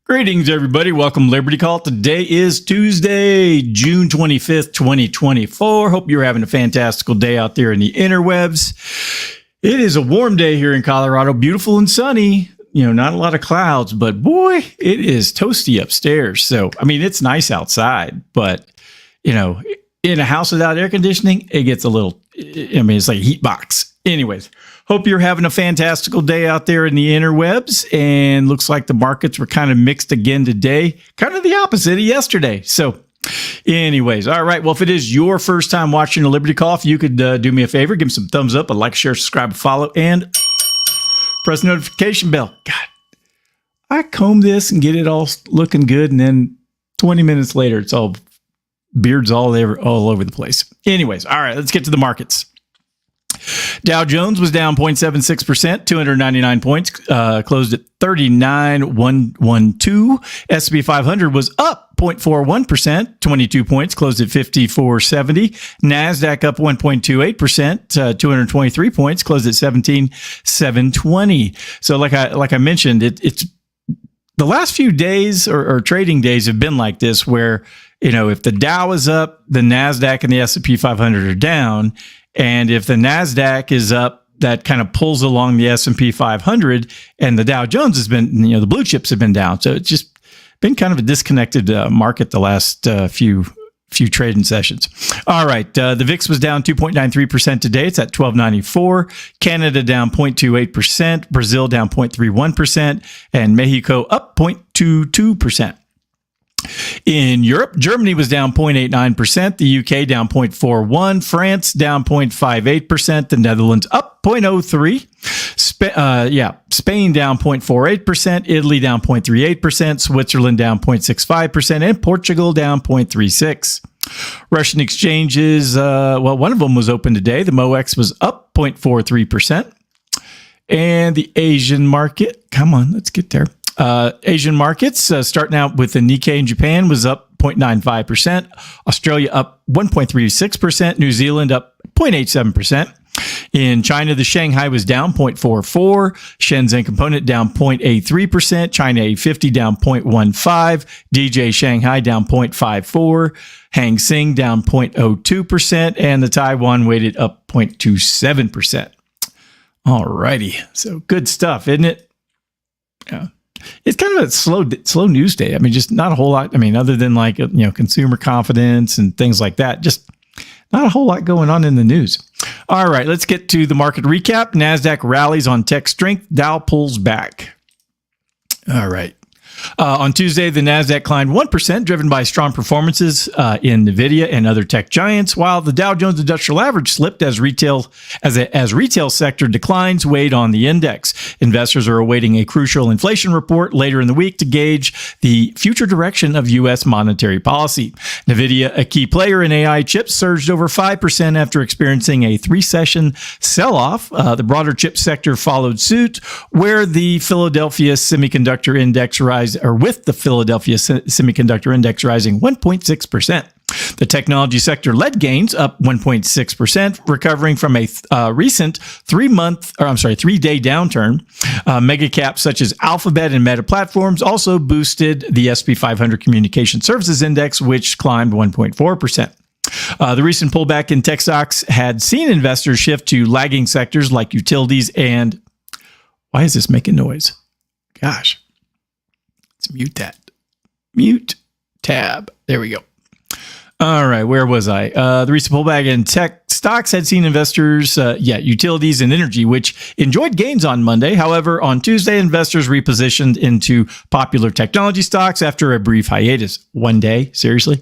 Greetings, everybody. Welcome to Liberty Call. Today is Tuesday, June 25th, 2024. Hope you're having a fantastical day out there in the interwebs. It is a warm day here in Colorado, beautiful and sunny. Not a lot of clouds, but boy, it is toasty upstairs. So, it's nice outside, but, in a house without air conditioning, it gets a little, it's like a heat box. Anyways, hope you're having a fantastical day out there in the interwebs, and looks like the markets were kind of mixed again today, kind of the opposite of yesterday. So anyways, all right. Well, if it is your first time watching the Liberty Call, if you could do me a favor, give me some thumbs up, a like, share, subscribe, follow, and press the notification bell. God, I comb this and get it all looking good, and then 20 minutes later, it's all beards all over the place. Anyways, all right, let's get to the markets. Dow Jones was down 0.76%, 299 points, closed at 39,112. S&P 500 was up 0.41%, 22 points, closed at 5470. Nasdaq up 1.28%, 223 points, closed at 17,720. So like I mentioned, it's the last few days or trading days have been like this, where if the Dow is up, the Nasdaq and the S&P 500 are down. And if the Nasdaq is up, that kind of pulls along the S&P 500, and the Dow Jones has been, the blue chips have been down. So it's just been kind of a disconnected market the last few trading sessions. All right. The VIX was down 2.93% today. It's at 1294. Canada down 0.28%. Brazil down 0.31%. And Mexico up 0.22%. In Europe, Germany was down 0.89%, the UK down 0.41%, France down 0.58%, the Netherlands up 0.03%, Spain down 0.48%, Italy down 0.38%, Switzerland down 0.65%, and Portugal down 0.36%. Russian exchanges, one of them was open today. The MOEX was up 0.43%. And the Asian market, come on, let's get there. Asian markets, starting out with the Nikkei in Japan, was up 0.95%. Australia up 1.36%. New Zealand up 0.87%. In China, the Shanghai was down 0.44%. Shenzhen Component down 0.83%. China A50 down 0.15%. DJ Shanghai down 0.54%. Hang Seng down 0.02%. And the Taiwan weighted up 0.27%. All righty. So good stuff, isn't it? Yeah. It's kind of a slow news day. Just not a whole lot. Other than consumer confidence and things like that, just not a whole lot going on in the news. All right, let's get to the market recap. Nasdaq rallies on tech strength. Dow pulls back. All right. On Tuesday, the Nasdaq climbed 1%, driven by strong performances in Nvidia and other tech giants, while the Dow Jones Industrial Average slipped as retail sector declines weighed on the index. Investors are awaiting a crucial inflation report later in the week to gauge the future direction of U.S. monetary policy. Nvidia, a key player in AI chips, surged over 5% after experiencing a three-session sell-off. The broader chip sector followed suit, where the Philadelphia Semiconductor Index with the Philadelphia Semiconductor Index rising 1.6%. The technology sector led gains, up 1.6%, recovering from a recent 3-day downturn. Mega caps such as Alphabet and Meta Platforms also boosted the S&P 500 Communication Services Index, which climbed 1.4%. The recent pullback in tech stocks had seen investors shift to lagging sectors like utilities and... Why is this making noise? Gosh. Let's mute that. Mute tab. There we go. All right, where was I? The recent pullback in tech stocks had seen investors, utilities and energy, which enjoyed gains on Monday. However, on Tuesday, investors repositioned into popular technology stocks after a brief hiatus. One day? Seriously?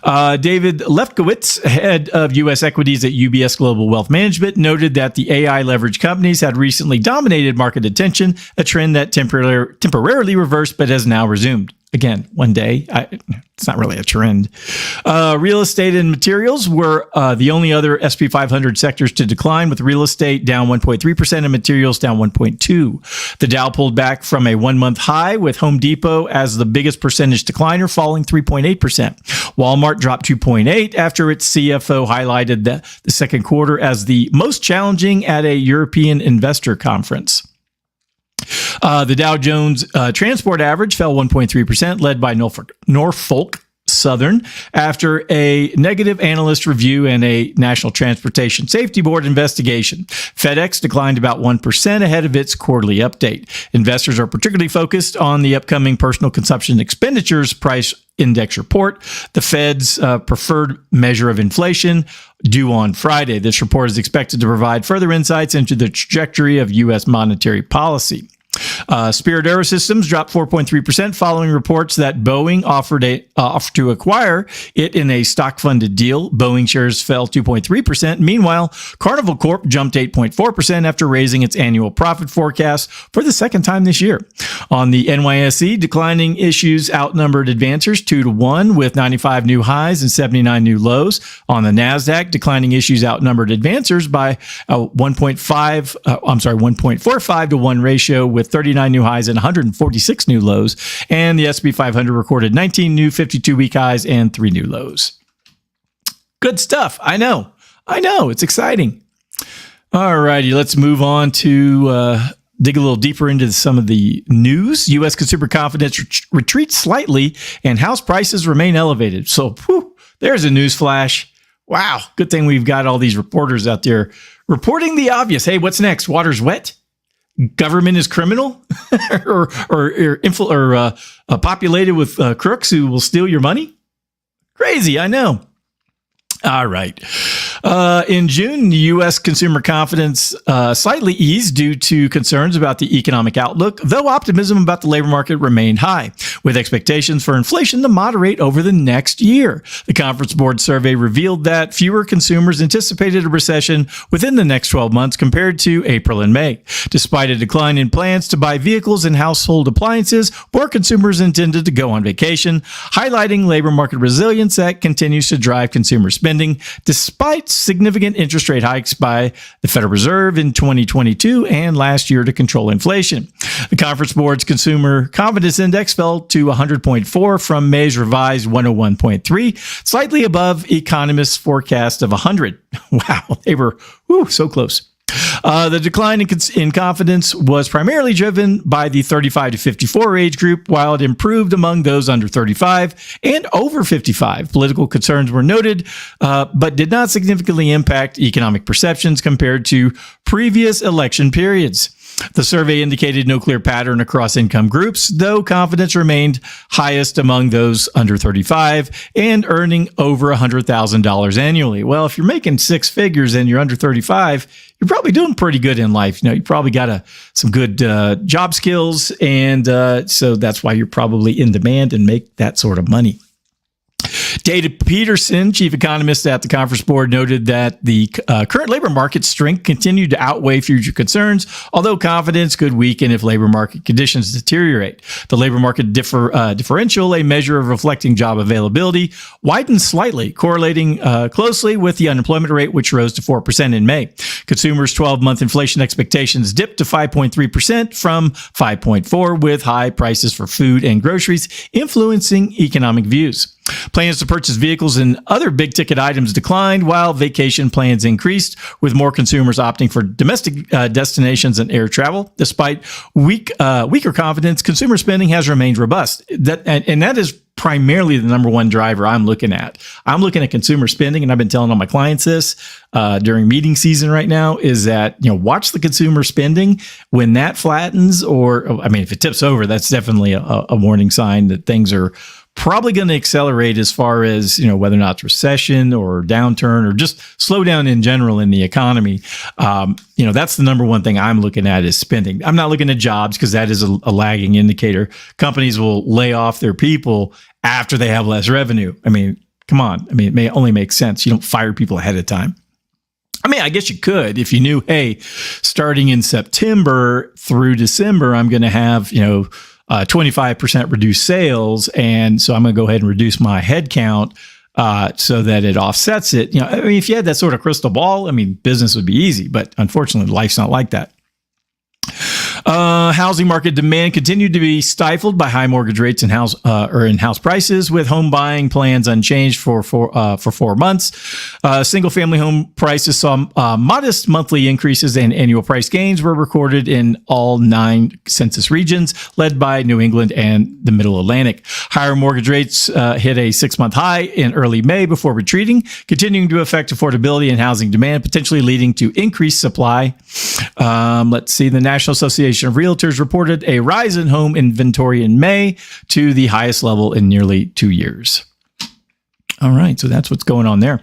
David Lefkowitz, head of U.S. equities at UBS Global Wealth Management, noted that the AI leveraged companies had recently dominated market attention, a trend that temporarily reversed but has now resumed. Again, one day, it's not really a trend. Real estate and materials were the only other S&P 500 sectors to decline, with real estate down 1.3% and materials down 1.2%. The Dow pulled back from a one-month high, with Home Depot as the biggest percentage decliner, falling 3.8%. Walmart dropped 2.8% after its CFO highlighted the second quarter as the most challenging at a European investor conference. The Dow Jones Transport Average fell 1.3%, led by Norfolk Southern after a negative analyst review and a National Transportation Safety Board investigation. FedEx declined about 1% ahead of its quarterly update. Investors are particularly focused on the upcoming personal consumption expenditures price index report, the Fed's preferred measure of inflation, due on Friday. This report is expected to provide further insights into the trajectory of U.S. monetary policy. Spirit Aerosystems dropped 4.3% following reports that Boeing offered to acquire it in a stock-funded deal. Boeing shares fell 2.3%. Meanwhile, Carnival Corp jumped 8.4% after raising its annual profit forecast for the second time this year. On the NYSE, declining issues outnumbered advancers 2-1 with 95 new highs and 79 new lows. On the Nasdaq, declining issues outnumbered advancers by 1.45 to 1 ratio with 39 new highs and 146 new lows. And the S&P 500 recorded 19 new 52-week highs and 3 new lows. Good stuff. I know. It's exciting. All righty. Let's move on to dig a little deeper into some of the news. U.S. consumer confidence retreats slightly and house prices remain elevated. So there's a news flash. Wow. Good thing we've got all these reporters out there reporting the obvious. Hey, what's next? Water's wet? Government is criminal or populated with crooks who will steal your money? Crazy, I know. All right. In June, U.S. consumer confidence slightly eased due to concerns about the economic outlook, though optimism about the labor market remained high, with expectations for inflation to moderate over the next year. The Conference Board survey revealed that fewer consumers anticipated a recession within the next 12 months compared to April and May. Despite a decline in plans to buy vehicles and household appliances, more consumers intended to go on vacation, highlighting labor market resilience that continues to drive consumer spending despite significant interest rate hikes by the Federal Reserve in 2022 and last year to control inflation. The Conference Board's Consumer Confidence Index fell to 100.4 from May's revised 101.3, slightly above economists' forecast of 100. Wow, they were so close. The decline in confidence was primarily driven by the 35 to 54 age group, while it improved among those under 35 and over 55. Political concerns were noted, but did not significantly impact economic perceptions compared to previous election periods. The survey indicated no clear pattern across income groups, though confidence remained highest among those under 35 and earning over $100,000 annually. Well, if you're making six figures and you're under 35, you're probably doing pretty good in life. You probably got some good job skills, and so that's why you're probably in demand and make that sort of money. David Peterson, chief economist at the Conference Board, noted that the current labor market strength continued to outweigh future concerns, although confidence could weaken if labor market conditions deteriorate. The labor market differential, a measure of reflecting job availability, widened slightly, correlating closely with the unemployment rate, which rose to 4% in May. Consumers' 12-month inflation expectations dipped to 5.3% from 5.4%, with high prices for food and groceries influencing economic views. Plans to purchase vehicles and other big-ticket items declined, while vacation plans increased, with more consumers opting for domestic destinations and air travel. Despite weaker confidence, consumer spending has remained robust. That is primarily the number one driver I'm looking at. I'm looking at consumer spending, and I've been telling all my clients this during meeting season right now, is that, watch the consumer spending. When that flattens, if it tips over, that's definitely a warning sign that things are probably going to accelerate as far as, whether or not it's recession or downturn or just slow down in general in the economy. That's the number one thing I'm looking at is spending. I'm not looking at jobs because that is a lagging indicator. Companies will lay off their people after they have less revenue. Come on. It may only make sense. You don't fire people ahead of time. I guess you could if you knew, hey, starting in September through December, I'm going to have, 25% reduced sales. And so I'm going to go ahead and reduce my head count so that it offsets it. If you had that sort of crystal ball, business would be easy. But unfortunately, life's not like that. Housing market demand continued to be stifled by high mortgage rates and house prices, with home buying plans unchanged for 4 months. Single-family home prices saw modest monthly increases, and annual price gains were recorded in all 9 census regions, led by New England and the Middle Atlantic. Higher mortgage rates hit a 6-month high in early May before retreating, continuing to affect affordability and housing demand, potentially leading to increased supply. Let's see. The National Association of Realtors reported a rise in home inventory in May to the highest level in nearly 2 years. All right, so that's what's going on there.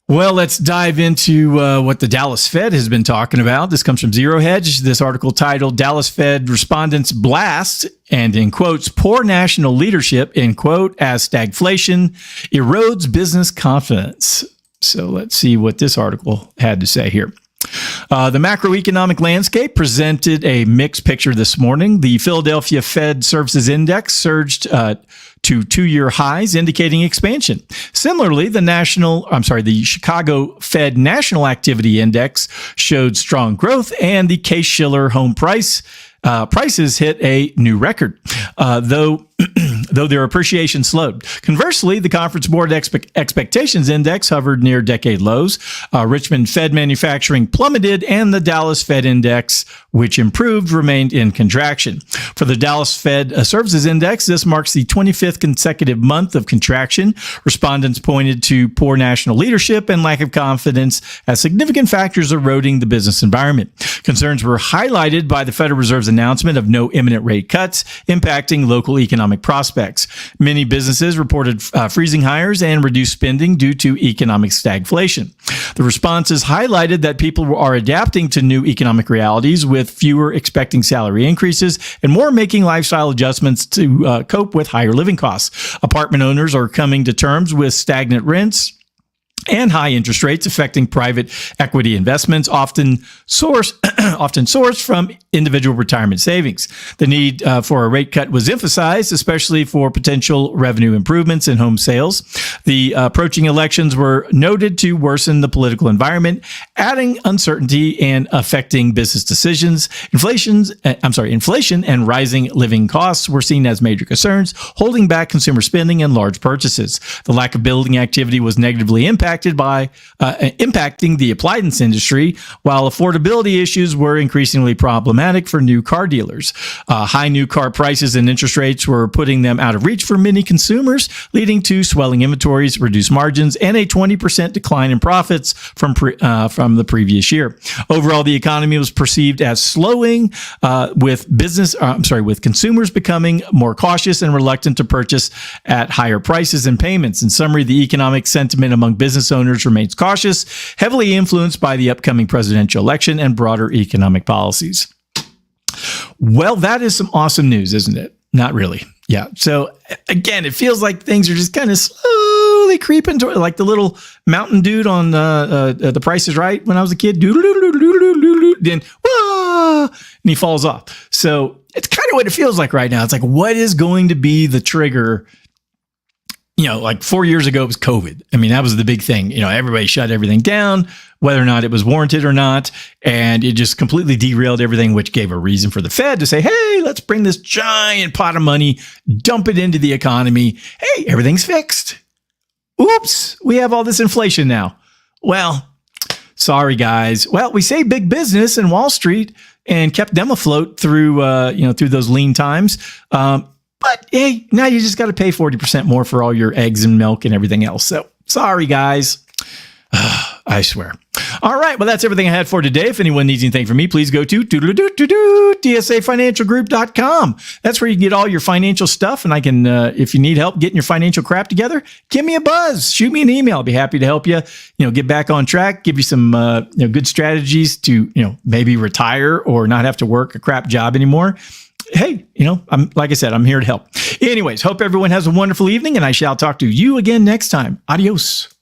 Well, let's dive into what the Dallas Fed has been talking about. This comes from Zero Hedge. This article titled Dallas Fed Respondents Blast, and in quotes, poor national leadership, in quote, as stagflation erodes business confidence. So let's see what this article had to say here. The macroeconomic landscape presented a mixed picture this morning. The Philadelphia Fed Services Index surged to 2-year highs, indicating expansion. Similarly, the Chicago Fed National Activity Index showed strong growth, and the Case-Shiller home prices hit a new record, though their appreciation slowed. Conversely, the Conference Board Expectations Index hovered near decade lows. Richmond Fed Manufacturing plummeted, and the Dallas Fed Index, which improved, remained in contraction. For the Dallas Fed Services Index, this marks the 25th consecutive month of contraction. Respondents pointed to poor national leadership and lack of confidence as significant factors eroding the business environment. Concerns were highlighted by the Federal Reserve's announcement of no imminent rate cuts, impacting local economic prospects. Many businesses reported freezing hires and reduced spending due to economic stagflation. The responses highlighted that people are adapting to new economic realities, with fewer expecting salary increases and more making lifestyle adjustments to cope with higher living costs. Apartment owners are coming to terms with stagnant rents and high interest rates affecting private equity investments, often sourced from individual retirement savings. The need for a rate cut was emphasized, especially for potential revenue improvements in home sales. The approaching elections were noted to worsen the political environment, adding uncertainty and affecting business decisions. Inflation and rising living costs were seen as major concerns, holding back consumer spending and large purchases. The lack of building activity was negatively impacting the appliance industry, while affordability issues were increasingly problematic for new car dealers. High new car prices and interest rates were putting them out of reach for many consumers, leading to swelling inventories, reduced margins, and a 20% decline in profits from the previous year. Overall, the economy was perceived as slowing, with consumers becoming more cautious and reluctant to purchase at higher prices and payments. In summary, the economic sentiment among business owners remains cautious, heavily influenced by the upcoming presidential election and broader economic policies. Well, that is some awesome news, isn't it? Not really. Yeah. So again, it feels like things are just kind of slowly creeping toward, like the little mountain dude on The Price is Right when I was a kid. Then, and he falls off. So it's kind of what it feels like right now. It's like, what is going to be the trigger? Like 4 years ago, it was COVID. I mean, that was the big thing. Everybody shut everything down, whether or not it was warranted or not. And it just completely derailed everything, which gave a reason for the Fed to say, hey, let's bring this giant pot of money, dump it into the economy. Hey, everything's fixed. Oops, we have all this inflation now. Well, sorry, guys. Well, we saved big business and Wall Street and kept them afloat through those lean times. But hey, now you just got to pay 40% more for all your eggs and milk and everything else. So sorry, guys. I swear. All right. Well, that's everything I had for today. If anyone needs anything from me, please go to DSAFinancialGroup.com. That's where you can get all your financial stuff. And I can, if you need help getting your financial crap together, give me a buzz. Shoot me an email. I'll be happy to help you, get back on track, give you some good strategies to, maybe retire or not have to work a crap job anymore. Hey, like I said, I'm here to help. Anyways, hope everyone has a wonderful evening, and I shall talk to you again next time. Adios.